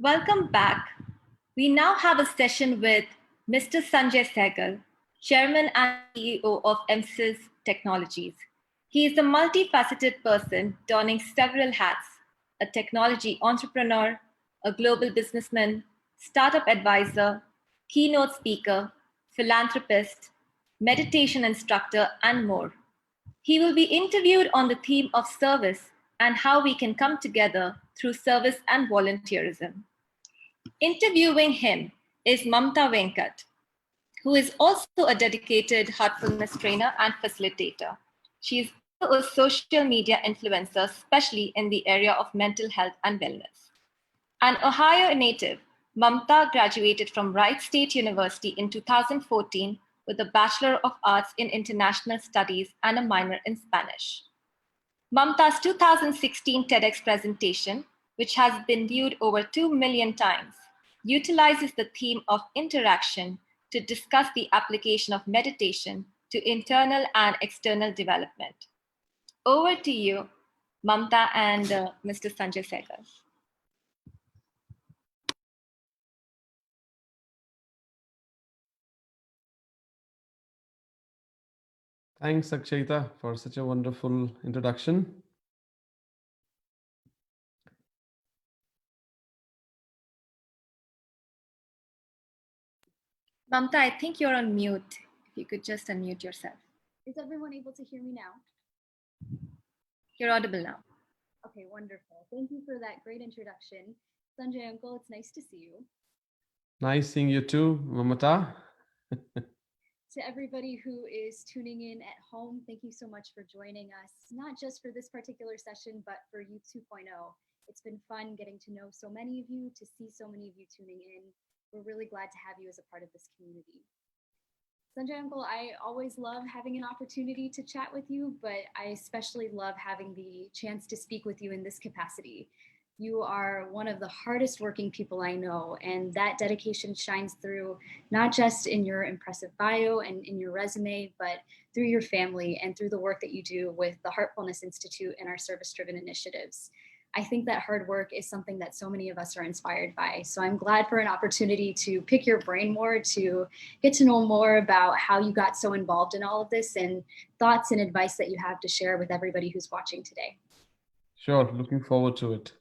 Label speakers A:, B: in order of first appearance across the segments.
A: Welcome back. We now have a session with Mr. Sanjay Sehgal, Chairman and CEO of MSIS Technologies. He is a multifaceted person donning several hats: a technology entrepreneur, a global businessman, startup advisor, keynote speaker, philanthropist, meditation instructor, and more. He will be interviewed on the theme of service and how we can come together through service and volunteerism. Interviewing him is Mamta Venkat, who is also a dedicated heartfulness trainer and facilitator. She is also a social media influencer, especially in the area of mental health and wellness. An Ohio native, Mamta graduated from Wright State University in 2014 with a Bachelor of Arts in International Studies and a minor in Spanish. Mamta's 2016 TEDx presentation, which has been viewed over 2 million times, utilizes the theme of interaction to discuss the application of meditation to internal and external development. Over to you, Mamta and Mr. Sanjay Sehgal.
B: Thanks, Akshayita, for such a wonderful introduction.
A: Mamta, I think you're on mute. If you could just unmute yourself.
C: Is everyone able to hear me now?
A: You're audible now.
C: Okay, wonderful. Thank you for that great introduction. Sanjay Uncle, it's nice to see you.
B: Nice seeing you too, Mamata.
C: To everybody who is tuning in at home, thank you so much for joining us, not just for this particular session, but for Youth 2.0. It's been fun getting to know so many of you, to see so many of you tuning in. We're really glad to have you as a part of this community. Sanjay Uncle, I always love having an opportunity to chat with you, but I especially love having the chance to speak with you in this capacity. You are one of the hardest working people I know, and that dedication shines through not just in your impressive bio and in your resume, but through your family and through the work that you do with the Heartfulness Institute and our service-driven initiatives. I think that hard work is something that so many of us are inspired by. So I'm glad for an opportunity to pick your brain more, to get to know more about how you got so involved in all of this and thoughts and advice that you have to share with everybody who's watching today.
B: Sure, looking forward to it.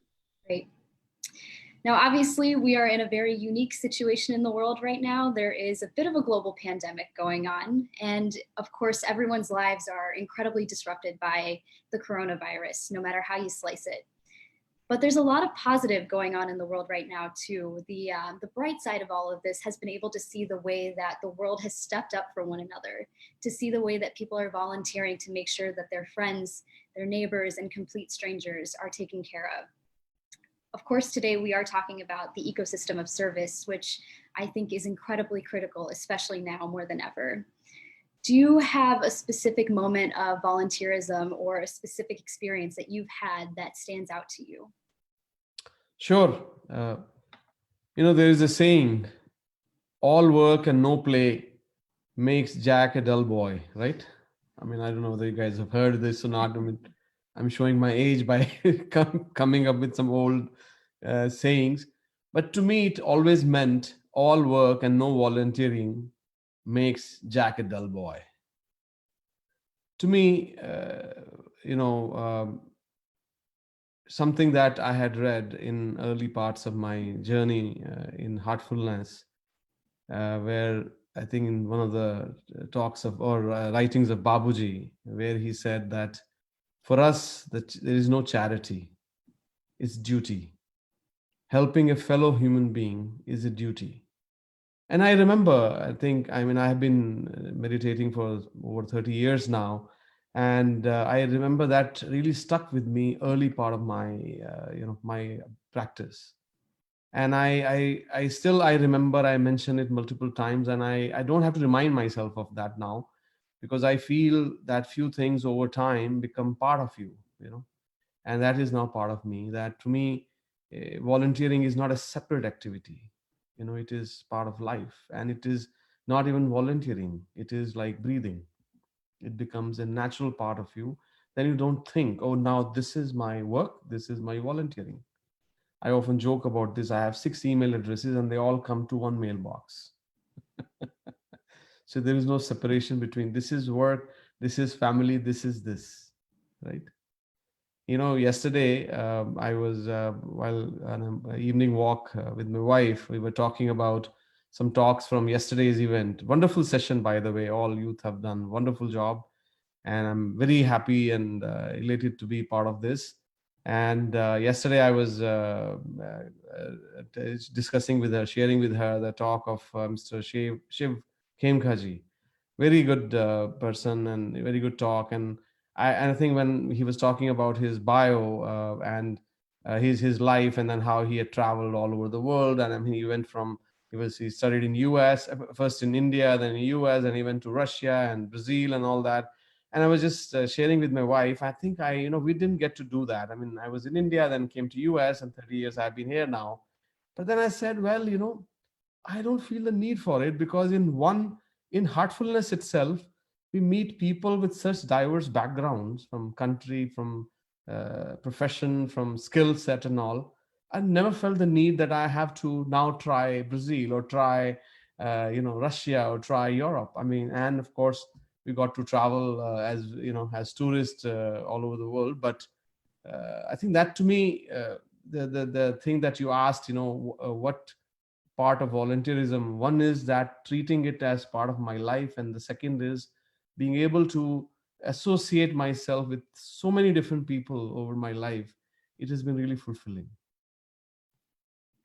C: Great. Now, obviously, we are in a very unique situation in the world right now. There is a bit of a global pandemic going on. And of course, everyone's lives are incredibly disrupted by the coronavirus, no matter how you slice it. But there's a lot of positive going on in the world right now, too. The bright side of all of this has been able to see the way that the world has stepped up for one another, to see the way that people are volunteering to make sure that their friends, their neighbors, and complete strangers are taken care of. Of course, today we are talking about the ecosystem of service, which I think is incredibly critical, especially now more than ever. Do you have a specific moment of volunteerism or a specific experience that you've had that stands out to you?
B: Sure. There is a saying, all work and no play makes Jack a dull boy, right? I mean, I don't know whether you guys have heard this or not. I mean, I'm showing my age by coming up with some old sayings. But to me, it always meant all work and no volunteering makes Jack a dull boy. To me, something that I had read in early parts of my journey in Heartfulness, where I think in one of the talks of or writings of Babuji, where he said that for us, that there is no charity, it's duty. Helping a fellow human being is a duty. And I remember, I have been meditating for over 30 years now. And I remember that really stuck with me early part of my, my practice. And I still, I remember I mentioned it multiple times, and I don't have to remind myself of that now, because I feel that few things over time become part of you, and that is now part of me. That to me, volunteering is not a separate activity. It is part of life, and it is not even volunteering. It is like breathing. It becomes a natural part of you. Then you don't think, oh, now this is my work, this is my volunteering. I often joke about this. I have 6 email addresses and they all come to one mailbox. So there is no separation between this is work, this is family, this is this, right? Yesterday I was while on an evening walk with my wife, we were talking about some talks from yesterday's event. Wonderful session, by the way. All youth have done wonderful job, and I'm very happy and elated to be part of this. And yesterday I was discussing with her, sharing with her the talk of Mr. Shiv Khemkaji. Very good person and very good talk. And I think when he was talking about his bio and his life, and then how he had traveled all over the world, and I mean, he studied in US, first in India, then in US, and he went to Russia and Brazil and all that. And I was just sharing with my wife. I think we didn't get to do that. I mean, I was in India, then came to US, and 30 years I've been here now. But then I said, well, I don't feel the need for it, because in Heartfulness itself, we meet people with such diverse backgrounds, from country, from profession, from skill set and all. I never felt the need that I have to now try Brazil or try Russia or try Europe. I mean, and of course we got to travel as tourists all over the world. But I think that, to me, the thing that you asked, what part of volunteerism, one is that treating it as part of my life, and the second is being able to associate myself with so many different people over my life. It has been really fulfilling.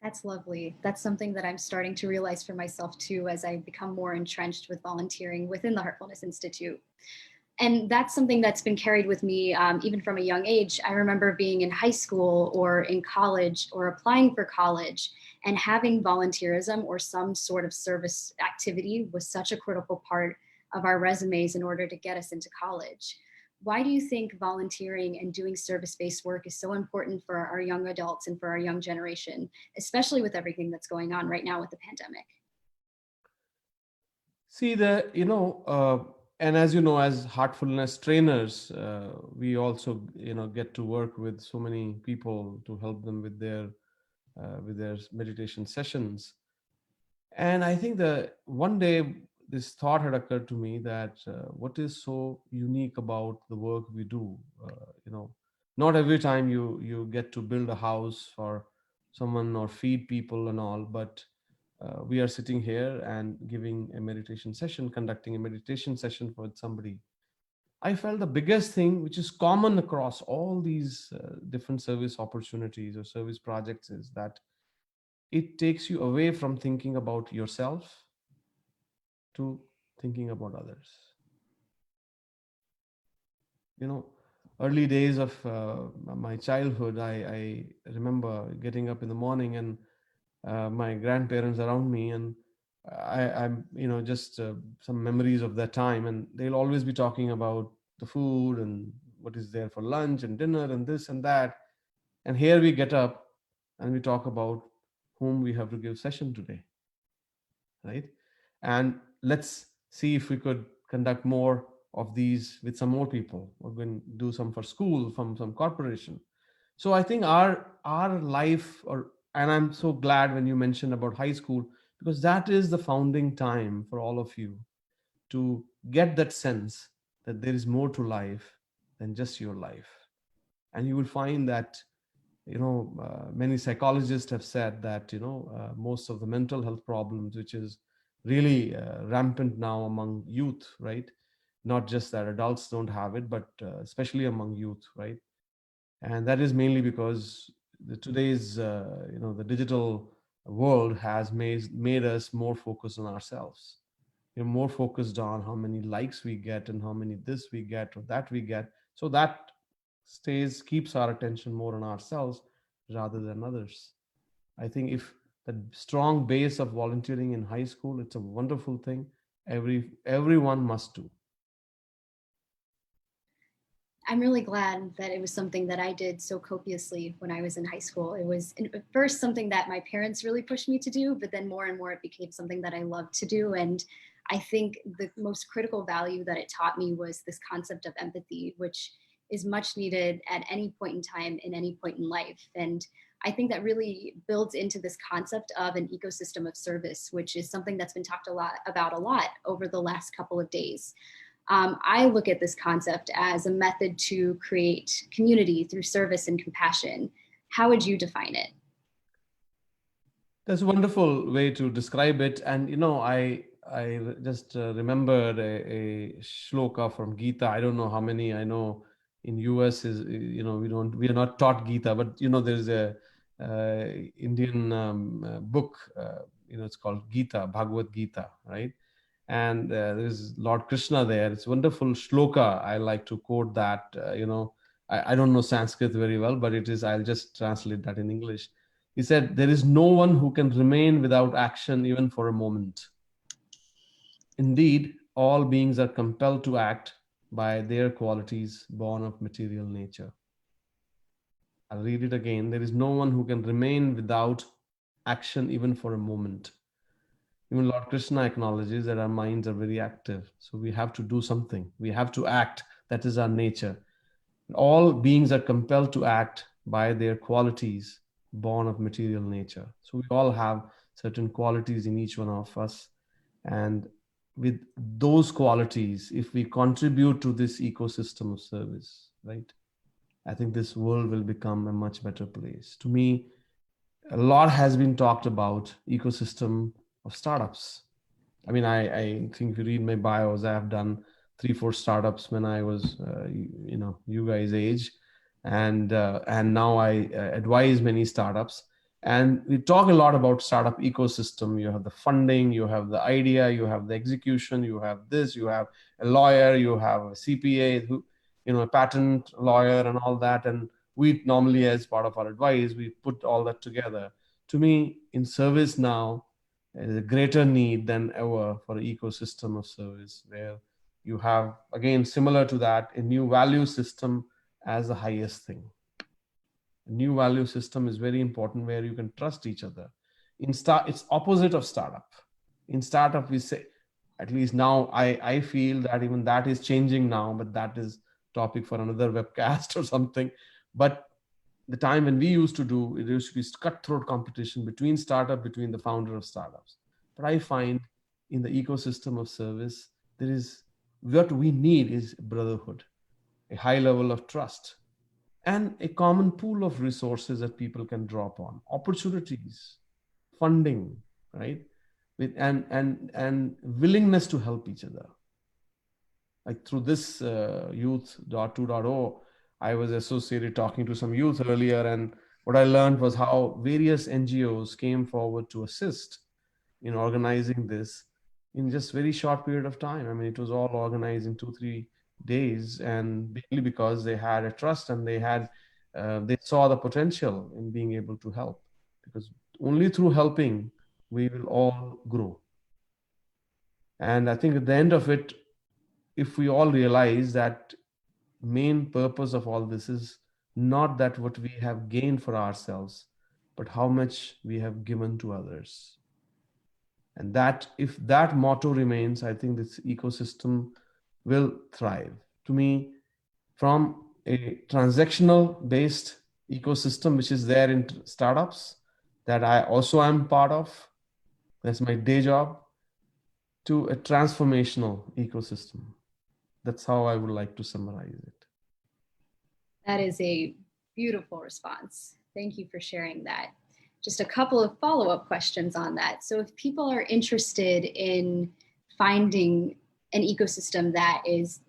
C: That's lovely. That's something that I'm starting to realize for myself too, as I become more entrenched with volunteering within the Heartfulness Institute. And that's something that's been carried with me even from a young age. I remember being in high school or in college or applying for college, and having volunteerism or some sort of service activity was such a critical part of our resumes in order to get us into college. Why do you think volunteering and doing service-based work is so important for our young adults and for our young generation, especially with everything that's going on right now with the pandemic?
B: See, and as you know, as heartfulness trainers, we also get to work with so many people to help them with their meditation sessions. And I think that one day this thought had occurred to me that what is so unique about the work we do? You know, not every time you get to build a house for someone or feed people and all, but we are sitting here and giving a meditation session, conducting a meditation session for somebody. I felt the biggest thing, which is common across all these different service opportunities or service projects, is that it takes you away from thinking about yourself to thinking about others. You know, early days of my childhood, I remember getting up in the morning and my grandparents around me, and I'm just some memories of that time, and they'll always be talking about the food and what is there for lunch and dinner and this and that. And here we get up and we talk about whom we have to give session today, right? And let's see if we could conduct more of these with some more people. We're going to do some for school, from some corporation. So I think our life, and I'm so glad when you mentioned about high school, because that is the founding time for all of you to get that sense that there is more to life than just your life. And you will find that many psychologists have said that most of the mental health problems, which is really rampant now among youth, right? Not just that adults don't have it, but especially among youth, right? And that is mainly because today's the digital world has made us more focused on ourselves. We're more focused on how many likes we get and how many this we get or that we get. So that keeps our attention more on ourselves rather than others. I think if the strong base of volunteering in high school, it's a wonderful thing. Everyone must do.
C: I'm really glad that it was something that I did so copiously when I was in high school. It was at first something that my parents really pushed me to do, but then more and more it became something that I loved to do. And I think the most critical value that it taught me was this concept of empathy, which is much needed at any point in time, in any point in life. And I think that really builds into this concept of an ecosystem of service, which is something that's been talked a lot over the last couple of days. I look at this concept as a method to create community through service and compassion. How would you define it?
B: That's a wonderful way to describe it. And I just remembered a shloka from Gita. I don't know how many I know in US is, we are not taught Gita, but there's a Indian book, it's called Gita, Bhagavad Gita, right? And there's Lord Krishna there. It's a wonderful shloka. I like to quote that. I don't know Sanskrit very well, but I'll just translate that in English. He said, "There is no one who can remain without action even for a moment. Indeed, all beings are compelled to act by their qualities born of material nature." I'll read it again. There is no one who can remain without action even for a moment. Even Lord Krishna acknowledges that our minds are very active. So we have to do something. We have to act. That is our nature. All beings are compelled to act by their qualities born of material nature. So we all have certain qualities in each one of us. And with those qualities, if we contribute to this ecosystem of service, right, I think this world will become a much better place. To me, a lot has been talked about ecosystem of startups. I mean, I think if you read my bios, I have done 3-4 startups when I was, you guys' age, and now I advise many startups. And we talk a lot about startup ecosystem. You have the funding, you have the idea, you have the execution, you have this, you have a lawyer, you have a CPA, a patent lawyer, and all that. And we normally, as part of our advice, we put all that together. To me, in service now, there is a greater need than ever for an ecosystem of service where you have, again, similar to that, a new value system as the highest thing. A new value system is very important where you can trust each other. It's opposite of startup. In startup, we say, at least now, I feel that even that is changing now, but that is topic for another webcast or something. But the time when we used to do, it used to be cutthroat competition between the founder of startups. But I find in the ecosystem of service, what we need is brotherhood, a high level of trust, and a common pool of resources that people can draw upon, opportunities, funding, right? And willingness to help each other. Like through this Youth 2.0, I was associated talking to some youth earlier, and what I learned was how various NGOs came forward to assist in organizing this in just very short period of time. I mean, it was all organized in 2-3 days, and mainly because they had a trust and they saw the potential in being able to help, because only through helping we will all grow. And I think at the end of it, if we all realize that main purpose of all this is not that what we have gained for ourselves, but how much we have given to others. And that if that motto remains, I think this ecosystem will thrive. To me, from a transactional based ecosystem, which is there in startups that I also am part of, that's my day job, to a transformational ecosystem. That's how I would like to summarize it.
C: That is a beautiful response. Thank you for sharing that. Just a couple of follow-up questions on that. So if people are interested in finding an ecosystem that is,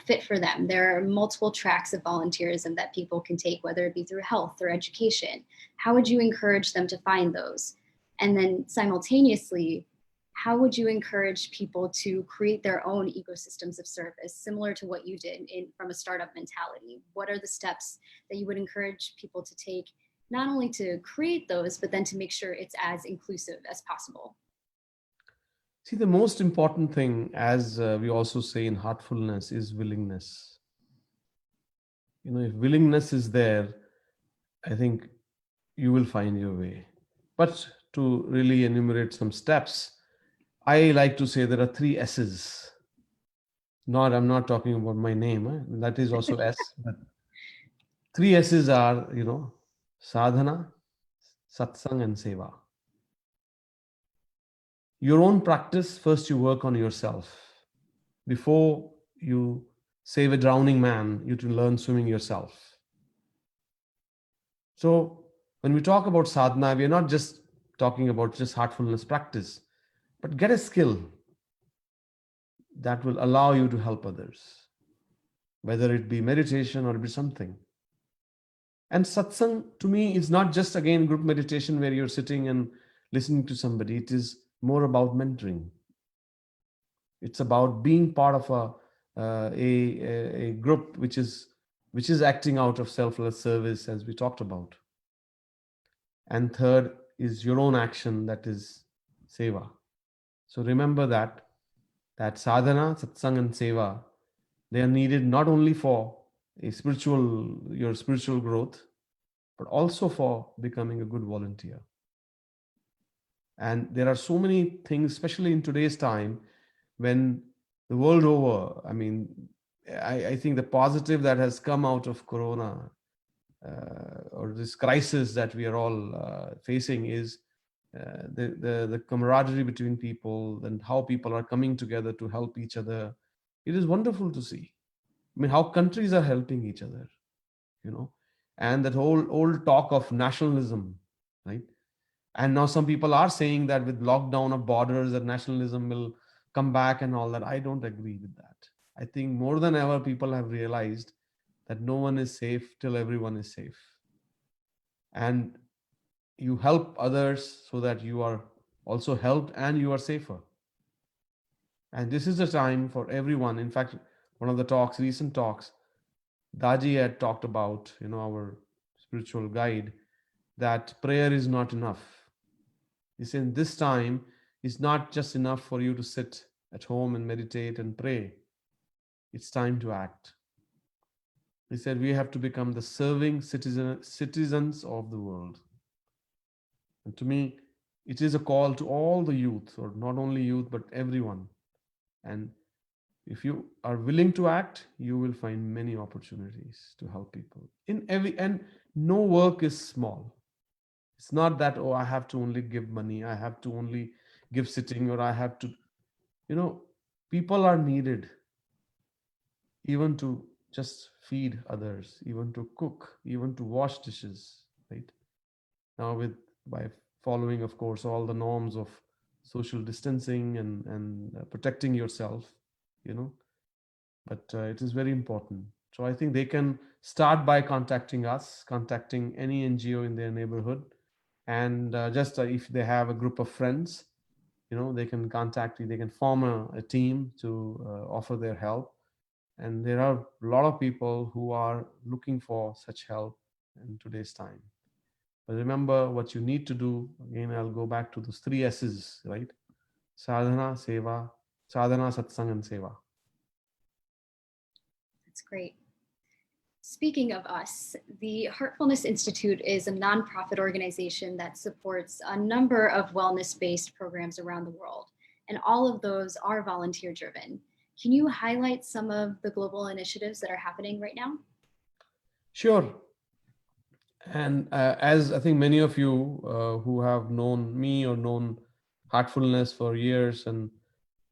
C: fit for them, there are multiple tracks of volunteerism that people can take, whether it be through health or education. How would you encourage them to find those? And then simultaneously, how would you encourage people to create their own ecosystems of service, similar to what you did from a startup mentality? What are the steps that you would encourage people to take, not only to create those, but then to make sure it's as inclusive as possible?
B: See, the most important thing, as we also say in Heartfulness, is willingness. If willingness is there, I think you will find your way. But to really enumerate some steps, I like to say there are 3 S's. I'm not talking about my name. That is also S. But 3 S's are, sadhana, satsang, and seva. Your own practice, first you work on yourself. Before you save a drowning man, you to learn swimming yourself. So when we talk about sadhana, we are not just talking about just heartfulness practice, but get a skill that will allow you to help others, whether it be meditation or it be something. And satsang to me is not just again group meditation where you're sitting and listening to somebody. It is more about mentoring. It's about being part of a group which is acting out of selfless service, as we talked about. And third is your own action, that is seva. So remember that sadhana, satsang, and seva, they are needed not only for your spiritual growth, but also for becoming a good volunteer. And there are so many things, especially in today's time, when the world over, I mean, I think the positive that has come out of Corona or this crisis that we are all facing is the camaraderie between people and how people are coming together to help each other. It is wonderful to see. I mean, how countries are helping each other, and that whole old talk of nationalism, right? And now some people are saying that with lockdown of borders, that nationalism will come back and all that. I don't agree with that. I think more than ever, people have realized that no one is safe till everyone is safe. And you help others so that you are also helped and you are safer. And this is the time for everyone. In fact, one of the recent talks, Daji had talked about, our spiritual guide, that prayer is not enough. He said this time is not just enough for you to sit at home and meditate and pray. It's time to act. He said we have to become the serving citizens of the world. And to me, it is a call to all the youth, or not only youth, but everyone. And if you are willing to act, you will find many opportunities to help people. And no work is small. It's not that, oh, I have to only give money, I have to only give sitting, or I have to, people are needed even to just feed others, even to cook, even to wash dishes, right? Now by following, of course, all the norms of social distancing and protecting yourself, but it is very important. So I think they can start by contacting us, contacting any NGO in their neighborhood, and just if they have a group of friends, they can contact you, they can form a team to offer their help. And there are a lot of people who are looking for such help in today's time. But remember what you need to do. Again, I'll go back to those 3 S's, right? Sadhana, satsang, and seva.
C: That's great. Speaking of us, the Heartfulness Institute is a nonprofit organization that supports a number of wellness-based programs around the world, and all of those are volunteer-driven. Can you highlight some of the global initiatives that are happening right now?
B: Sure. And as I think many of you who have known me or known Heartfulness for years, and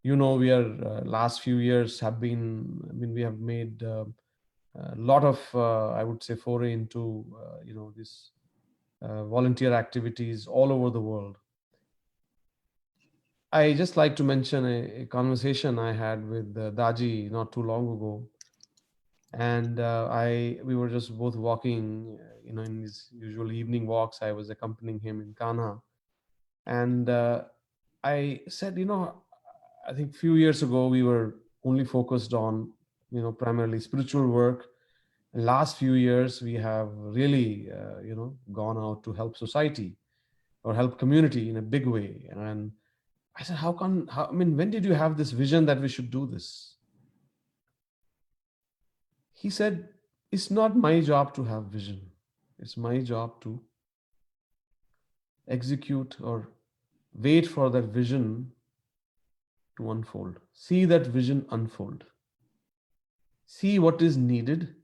B: we are last few years have been, we have made a lot of, I would say, foray into, this volunteer activities all over the world. I just like to mention a conversation I had with Daji not too long ago. And we were just both walking, in his usual evening walks. I was accompanying him in Kana. And I said, I think a few years ago, we were only focused on, primarily spiritual work. Last few years, we have really, gone out to help society or help community in a big way. And I said, when did you have this vision that we should do this? He said, it's not my job to have vision. It's my job to execute or wait for that vision to unfold. See that vision unfold. See what is needed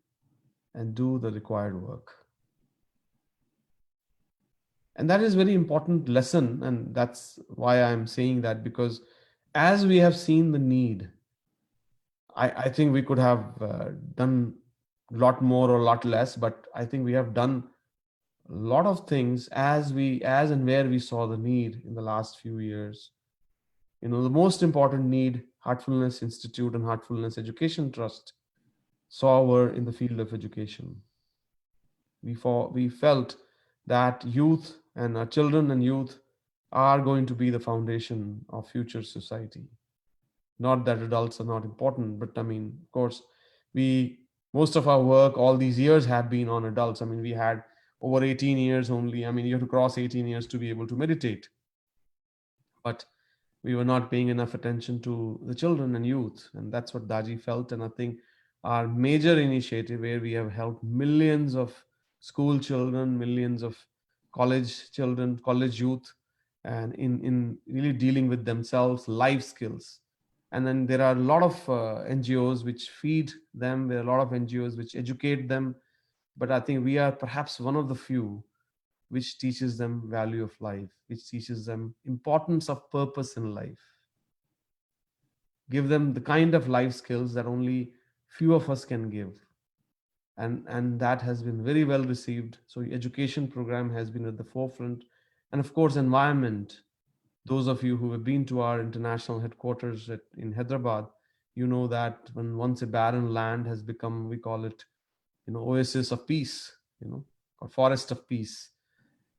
B: and do the required work. And that is very important lesson, and that's why I'm saying that, because as we have seen the need, I think we could have done a lot more or a lot less, but I think we have done a lot of things as and where we saw the need in the last few years. The most important need Heartfulness Institute and Heartfulness Education Trust saw were in the field of education. We felt that youth and our children and youth are going to be the foundation of future society. Not that adults are not important, but I mean, of course, we most of our work all these years have been on adults. I mean, we had over 18 years only. I mean, you have to cross 18 years to be able to meditate. But we were not paying enough attention to the children and youth, and that's what Daji felt. And I think our major initiative, where we have helped millions of school children, millions of college children, college youth, and in really dealing with themselves, life skills. And then there are a lot of NGOs which feed them. There are a lot of NGOs which educate them, but I think we are perhaps one of the few which teaches them value of life, which teaches them importance of purpose in life, give them the kind of life skills that only few of us can give. And that has been very well received. So education program has been at the forefront. And of course, environment. Those of you who have been to our international headquarters in Hyderabad, you know that when once a barren land has become, we call it, oasis of peace, or forest of peace.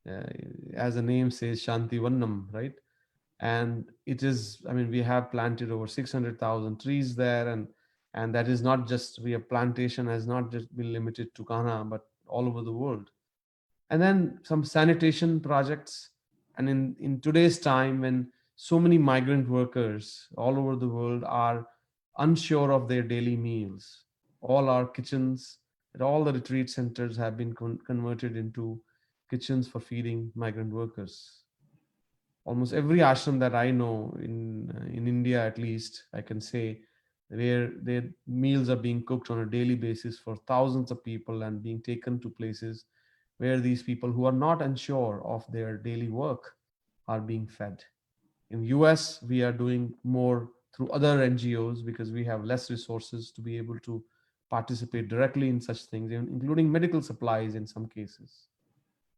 B: uh, as the name says, Shanti Vannam, right? And it is, I mean, we have planted over 600,000 trees there, and that is not just, we have plantation has not just been limited to Ghana, but all over the world. And then some sanitation projects. And in today's time, when so many migrant workers all over the world are unsure of their daily meals, all our kitchens at all the retreat centers have been converted into kitchens for feeding migrant workers. Almost every ashram that I know in India, at least I can say, where their meals are being cooked on a daily basis for thousands of people and being taken to places where these people who are not unsure of their daily work are being fed. In US, we are doing more through other NGOs because we have less resources to be able to participate directly in such things, including medical supplies in some cases.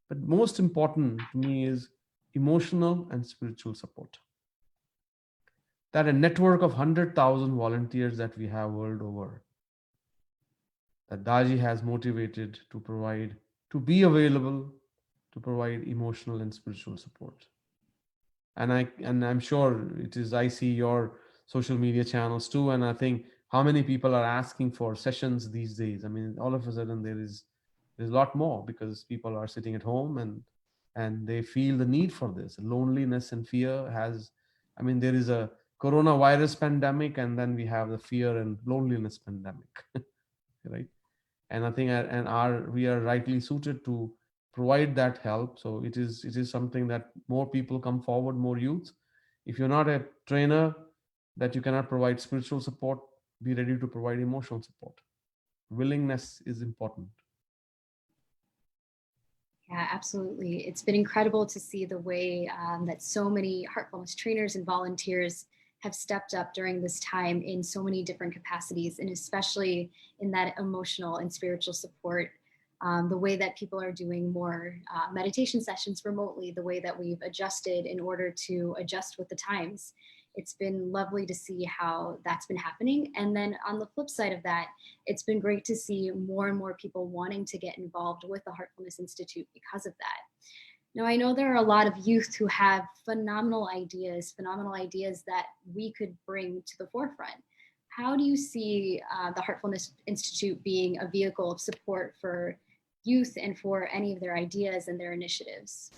B: But most important to me is emotional and spiritual support. That a network of 100,000 volunteers that we have world over, that Daji has motivated to provide, to be available, to provide emotional and spiritual support. And I'm sure it is, I see your social media channels too, and I think how many people are asking for sessions these days. I mean, all of a sudden there's a lot more because people are sitting at home and they feel the need for this. Loneliness and fear has, I mean, there is a coronavirus pandemic, and then we have the fear and loneliness pandemic, right? And I think and our we are rightly suited to provide that help. So it is something that more people come forward, more youth. If you're not a trainer, that you cannot provide spiritual support, be ready to provide emotional support. Willingness is important.
C: Yeah, absolutely. It's been incredible to see the way that so many Heartfulness trainers and volunteers have stepped up during this time in so many different capacities, and especially in that emotional and spiritual support. The way that people are doing more meditation sessions remotely, the way that we've adjusted in order to adjust with the times. It's been lovely to see how that's been happening. And then on the flip side of that, it's been great to see more and more people wanting to get involved with the Heartfulness Institute because of that. Now, I know there are a lot of youth who have phenomenal ideas that we could bring to the forefront. How do you see the Heartfulness Institute being a vehicle of support for youth and for any of their ideas and their initiatives?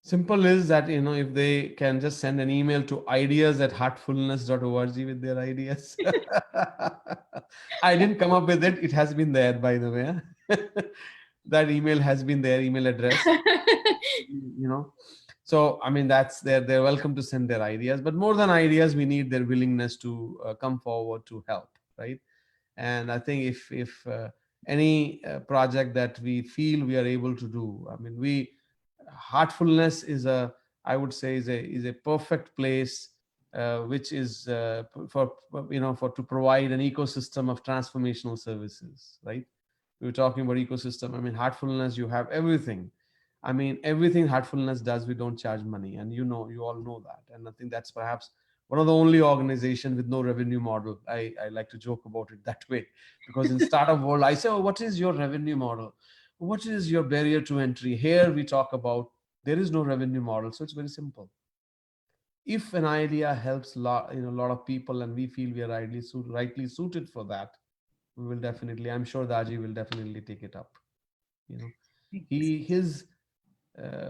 B: Simple is that, if they can just send an email to ideas@heartfulness.org with their ideas. I didn't come up with it. It has been there, by the way. That email has been their email address, you know. So, I mean, that's they're welcome to send their ideas, but more than ideas, we need their willingness to come forward to help, right? And I think if any project that we feel we are able to do, I mean, Heartfulness is a, I would say, is a perfect place, which is for, for to provide an ecosystem of transformational services, right? We were talking about ecosystem. I mean, Heartfulness, you have everything. I mean, everything Heartfulness does, we don't charge money, and you all know that. And I think that's perhaps one of the only organization with no revenue model. I like to joke about it that way, because in startup world, I say, oh, what is your revenue model? What is your barrier to entry? Here we talk about there is no revenue model, so it's very simple. If an idea helps a lot of people, and we feel we are rightly suited for that, we will definitely. I'm sure Daji will definitely take it up. You know, his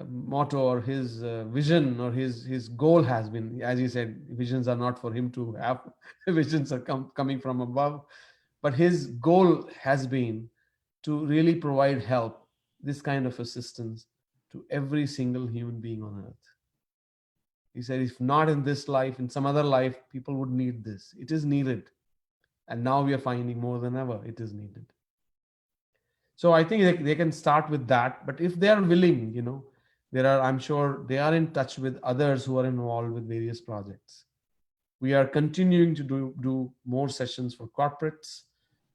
B: motto or his vision or his goal has been, as he said, visions are not for him to have. Visions are coming from above, but his goal has been to really provide help, this kind of assistance, to every single human being on earth. He said, if not in this life, in some other life, people would need this. It is needed. And now we are finding more than ever it is needed. So I think they can start with that. But if they are willing, I'm sure they are in touch with others who are involved with various projects. We are continuing to do more sessions for corporates,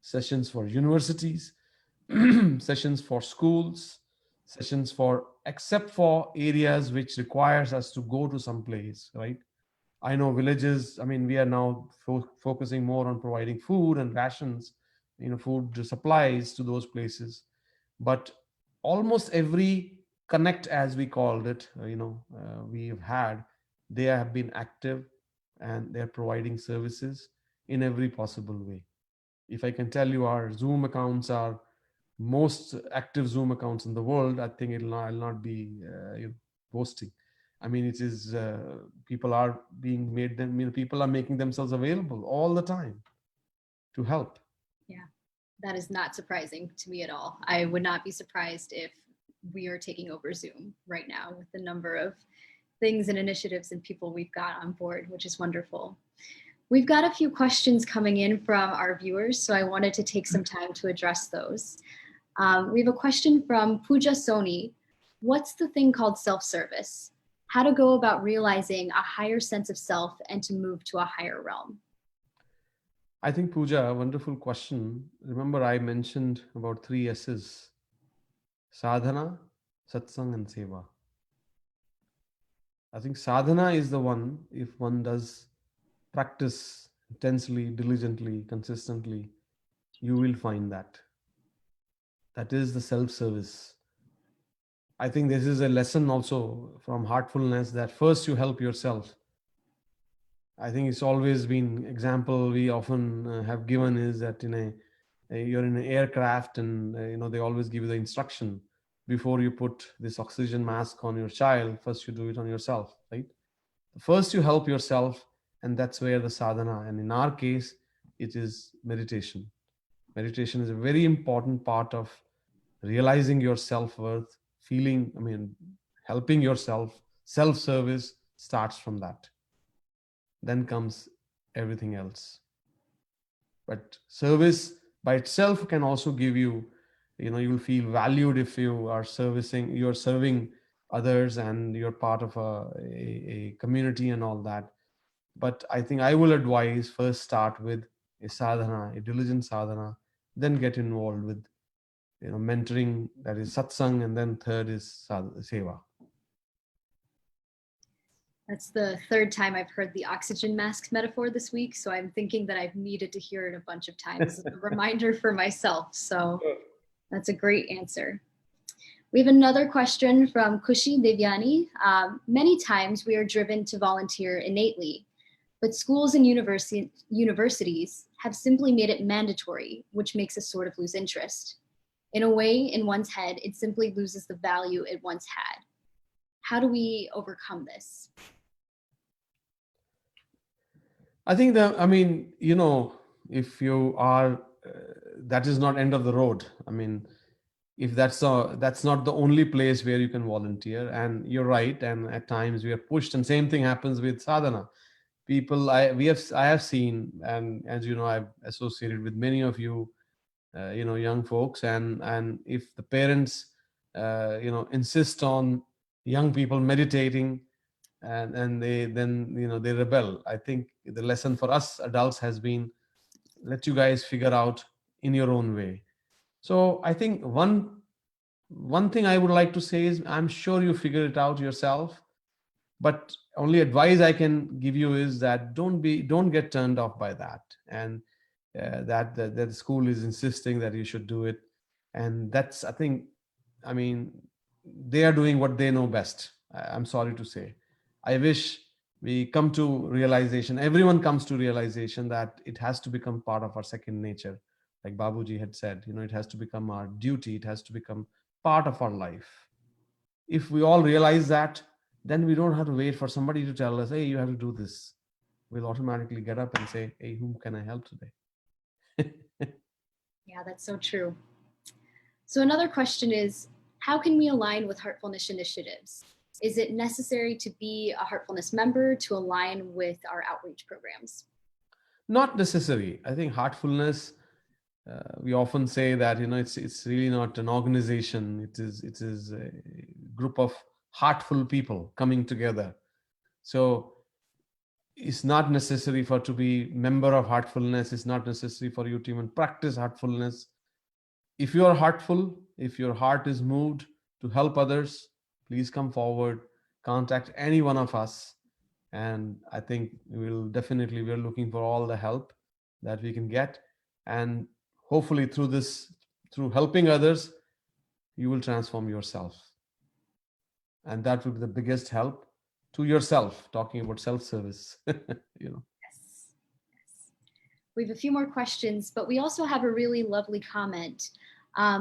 B: sessions for universities, sessions for schools, sessions for, except for areas which requires us to go to some place, right? I know villages. I mean, we are now focusing more on providing food and rations, food supplies to those places. But almost every connect, as we called it, we've had, they have been active, and they're providing services in every possible way. If I can tell you, our Zoom accounts are most active Zoom accounts in the world. I think I'll not be boasting. I mean, it is people are being made them. People are making themselves available all the time to help.
C: Yeah, that is not surprising to me at all. I would not be surprised if we are taking over Zoom right now with the number of things and initiatives and people we've got on board, which is wonderful. We've got a few questions coming in from our viewers, so I wanted to take some time to address those. We have a question from Pooja Soni. What's the thing called self-service? How to go about realizing a higher sense of self and to move to a higher realm?
B: I think, Pooja, a wonderful question. Remember, I mentioned about 3 S's: sadhana, satsang, and seva. I think sadhana is the one, if one does practice intensely, diligently, consistently, you will find that. That is the self-service. I think this is a lesson also from Heartfulness, that first you help yourself. I think it's always been example we often have given is that you're in an aircraft, and they always give you the instruction, before you put this oxygen mask on your child, first you do it on yourself, right? First you help yourself, and that's where the sadhana, and in our case it is meditation. Meditation is a very important part of realizing your self-worth, helping yourself. Self-service starts from that, then comes everything else. But service by itself can also give you, you will feel valued if you're serving others, and you're part of a community and all that. But I think I will advise, first start with a sadhana, a diligent sadhana, then get involved with mentoring, that is satsang, and then third is seva.
C: That's the third time I've heard the oxygen mask metaphor this week, so I'm thinking that I've needed to hear it a bunch of times as a reminder for myself. So that's a great answer. We have another question from Kushi Devyani. Many times we are driven to volunteer innately, but schools and universities have simply made it mandatory, which makes us sort of lose interest. In a way, in one's head, it simply loses the value it once had. How do we overcome this?
B: I think if you are, that is not end of the road. I mean, if that's not the only place where you can volunteer, and you're right, and at times we are pushed, and same thing happens with sadhana. I have seen, and as you know, I've associated with many of you, young folks, and if the parents insist on young people meditating, and they then, they rebel. I think the lesson for us adults has been, let you guys figure out in your own way. So I think one thing I would like to say is, I'm sure you figure it out yourself, but only advice I can give you is that don't get turned off by that, and that the school is insisting that you should do it. And that's, I think, I mean, they are doing what they know best. I'm sorry to say. I wish we come to realization, everyone comes to realization, that it has to become part of our second nature. Like Babuji had said, it has to become our duty, it has to become part of our life. If we all realize that, then we don't have to wait for somebody to tell us, hey, you have to do this. We'll automatically get up and say, hey, whom can I help today?
C: Yeah, that's so true. So another question is, how can we align with Heartfulness initiatives? Is it necessary to be a Heartfulness member to align with our outreach programs?
B: Not necessary. I think heartfulness, we often say that, it's really not an organization. It is a group of heartful people coming together. So it's not necessary for to be member of heartfulness. It's not necessary for you to even practice heartfulness. If you are heartful, if your heart is moved to help others, please come forward, contact any one of us. And I think we're looking for all the help that we can get. And hopefully through helping others, you will transform yourself. And that will be the biggest help to yourself, talking about self-service.
C: Yes. Yes. We have a few more questions, but we also have a really lovely comment.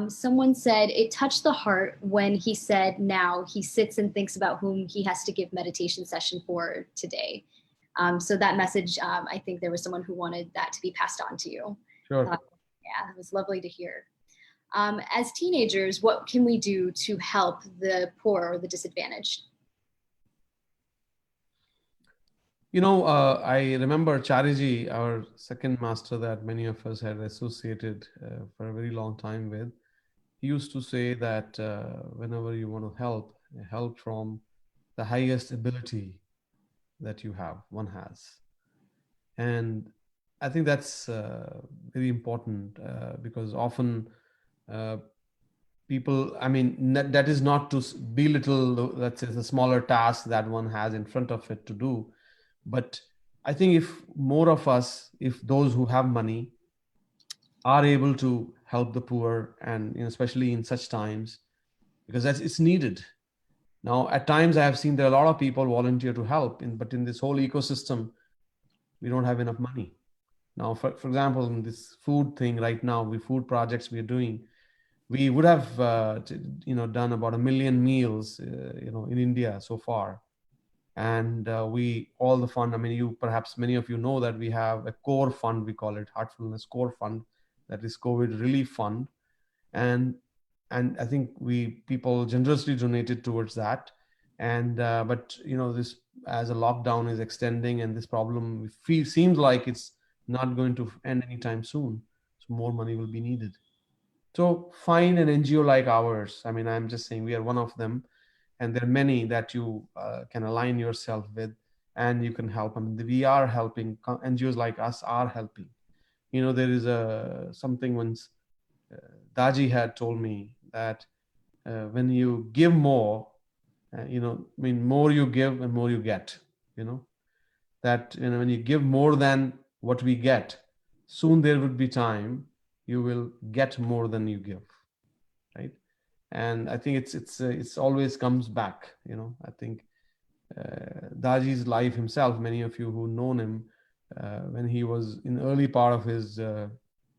C: Someone said it touched the heart when he said now he sits and thinks about whom he has to give meditation session for today. So that message, I think there was someone who wanted that to be passed on to you.
B: Sure.
C: Yeah, it was lovely to hear. As teenagers, what can we do to help the poor or the disadvantaged?
B: I remember Chariji, our second master that many of us had associated for a very long time with. He used to say that whenever you want to help from the highest ability that one has. And I think that's very important because often people, I mean, that is not to belittle, let's say, the smaller task that one has in front of it to do. But I think if more of us, if those who have money are able to help the poor, and especially in such times, because it's needed. Now, at times I have seen there are a lot of people volunteer to help, but in this whole ecosystem, we don't have enough money. Now, for example, in this food thing right now, food projects we are doing, we would have done about 1 million meals in India so far. And we all the fund, I mean, perhaps many of you know that we have a core fund, we call it Heartfulness Core Fund, that is COVID relief fund. And I think people generously donated towards that. And but this, as a lockdown is extending and this problem seems like it's not going to end anytime soon, so more money will be needed. So find an NGO like ours. I mean, I'm just saying we are one of them, and there are many that you can align yourself with, and you can help. I mean, we are helping. NGOs like us are helping. There is something once Daji had told me that when you give more, I mean, more you give and more you get. That when you give more than what we get, soon there would be time you will get more than you give, right? And I think it's always comes back. I think Daji's life himself, many of you who known him when he was in early part of his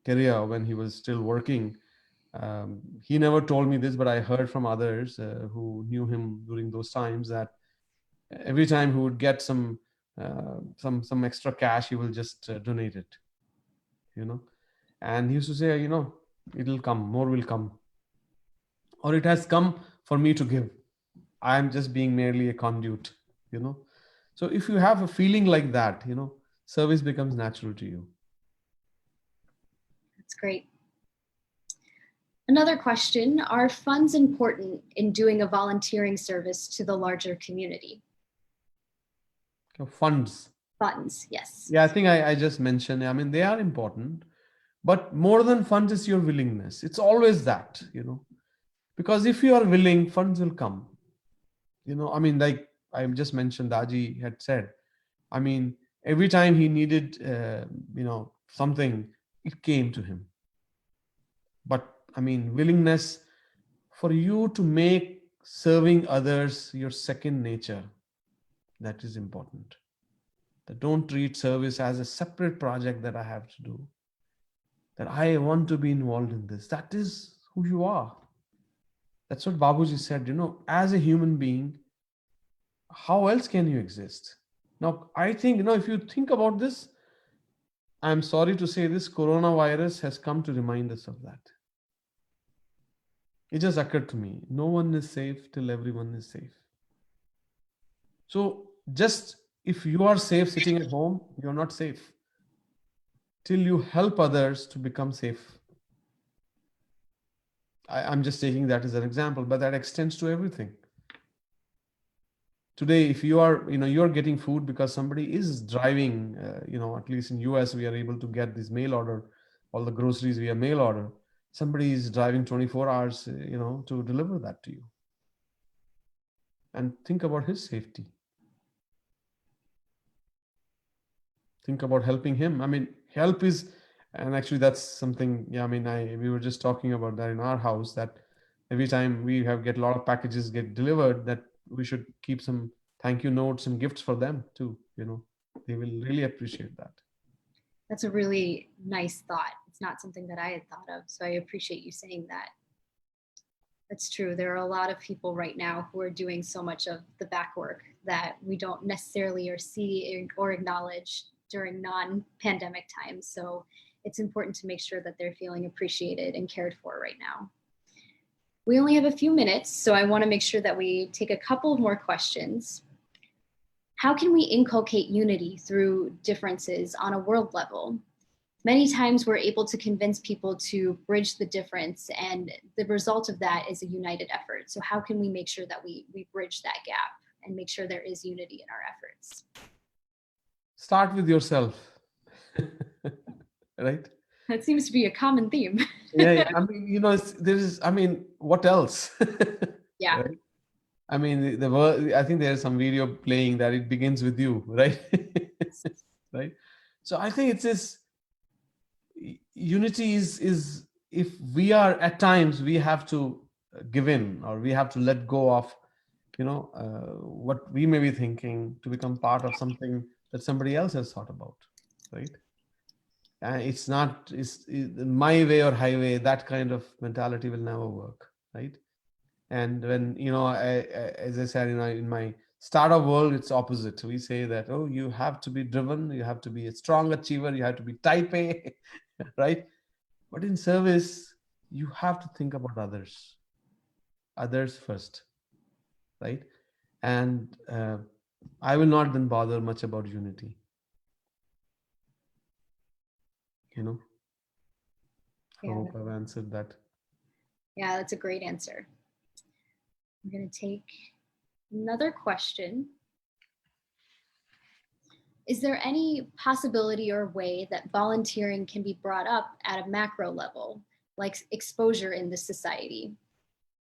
B: career, when he was still working, he never told me this, but I heard from others who knew him during those times that every time he would get some extra cash, he will just donate it, and he used to say, it'll come, more will come, or it has come for me to give. I am just being merely a conduit, so if you have a feeling like that, service becomes natural to you.
C: That's great. Another question, are funds important in doing a volunteering service to the larger community?
B: Funds.
C: Funds, yes.
B: Yeah, I think I just mentioned, I mean, they are important, but more than funds is your willingness. It's always that, because if you are willing, funds will come. I mean, like I just mentioned, Daji had said, I mean, every time he needed, something, it came to him. But I mean, willingness for you to make serving others your second nature, that is important. That don't treat service as a separate project that I have to do, that I want to be involved in this. That is who you are. That's what Babuji said, as a human being, how else can you exist? Now, I think, if you think about this, I'm sorry to say this, coronavirus has come to remind us of that. It just occurred to me. No one is safe till everyone is safe. So just if you are safe sitting at home, you're not safe till you help others to become safe. I'm just taking that as an example, but that extends to everything. Today, if you are, you're getting food because somebody is driving, at least in US, we are able to get this mail order, all the groceries via mail order. Somebody is driving 24 hours, to deliver that to you. And think about his safety. Think about helping him. I mean, help is, and actually that's something, we were just talking about that in our house, that every time we get a lot of packages get delivered, that we should keep some thank you notes and gifts for them too. They will really appreciate that.
C: That's a really nice thought. It's not something that I had thought of, so I appreciate you saying that. That's true. There are a lot of people right now who are doing so much of the back work that we don't necessarily or see or acknowledge during non-pandemic times. So it's important to make sure that they're feeling appreciated and cared for right now. We only have a few minutes, so I want to make sure that we take a couple of more questions. How can we inculcate unity through differences on a world level? Many times we're able to convince people to bridge the difference, and the result of that is a united effort. So how can we make sure that we bridge that gap and make sure there is unity in our efforts?
B: Start with yourself. Right?
C: That seems to be a common theme.
B: Yeah. I mean, what else?
C: Yeah.
B: Right? I mean, I think there's some video playing that it begins with you, right? Right. So I think it's this unity is if we are at times we have to give in, or we have to let go of, what we may be thinking to become part of something that somebody else has thought about, right? It's not it's my way or highway. That kind of mentality will never work, right? And when as I said, in my startup world, it's opposite. We say that, oh, you have to be driven, you have to be a strong achiever, you have to be type A, right? But in service, you have to think about others first, right? And I will not then bother much about unity. I hope I've answered that.
C: Yeah, that's a great answer. I'm going to take another question. Is there any possibility or way that volunteering can be brought up at a macro level, like exposure in this society?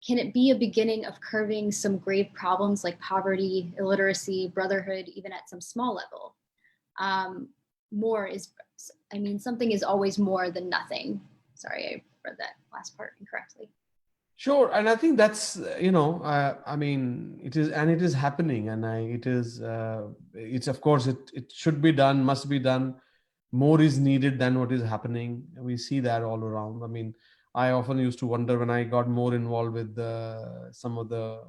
C: Can it be a beginning of curbing some grave problems like poverty, illiteracy, brotherhood, even at some small level? Something is always more than nothing. Sorry, I read that last part incorrectly.
B: Sure, and I think that's I mean, it is happening, and it's of course it should be done, must be done. More is needed than what is happening. We see that all around. I mean, I often used to wonder when I got more involved with some of the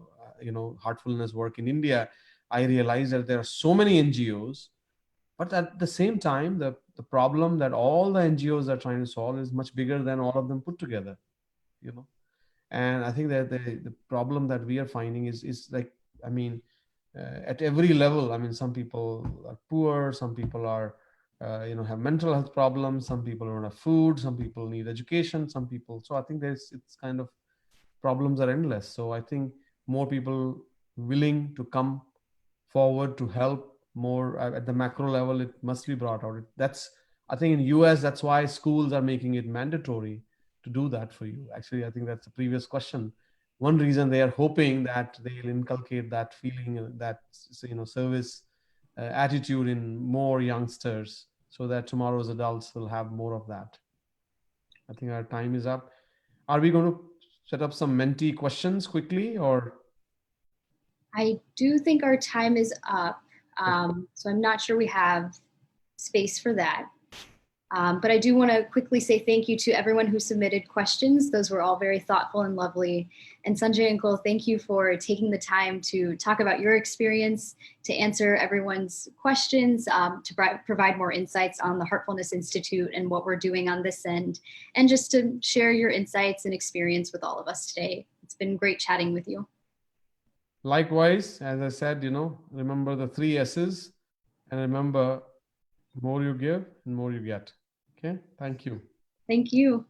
B: heartfulness work in India. I realized that there are so many NGOs, but at the same time, the problem that all the NGOs are trying to solve is much bigger than all of them put together. And I think that the problem that we are finding is like, I mean, at every level. I mean, some people are poor, some people are have mental health problems. Some people don't have food. Some people need education. Some people. So I think it's kind of problems are endless. So I think more people willing to come forward to help more at the macro level, it must be brought out. That's, I think in US, that's why schools are making it mandatory to do that for you. Actually, I think that's the previous question. One reason they are hoping that they'll inculcate that feeling, that service attitude in more youngsters, so that tomorrow's adults will have more of that. I think our time is up. Are we going to set up some mentee questions quickly, or?
C: I do think our time is up, so I'm not sure we have space for that. But I do want to quickly say thank you to everyone who submitted questions. Those were all very thoughtful and lovely. And Sanjay and Cole, thank you for taking the time to talk about your experience, to answer everyone's questions, to provide more insights on the Heartfulness Institute and what we're doing on this end, and just to share your insights and experience with all of us today. It's been great chatting with you.
B: Likewise, as I said, remember the 3 S's, and remember, more you give and more you get. Okay, thank you.
C: Thank you.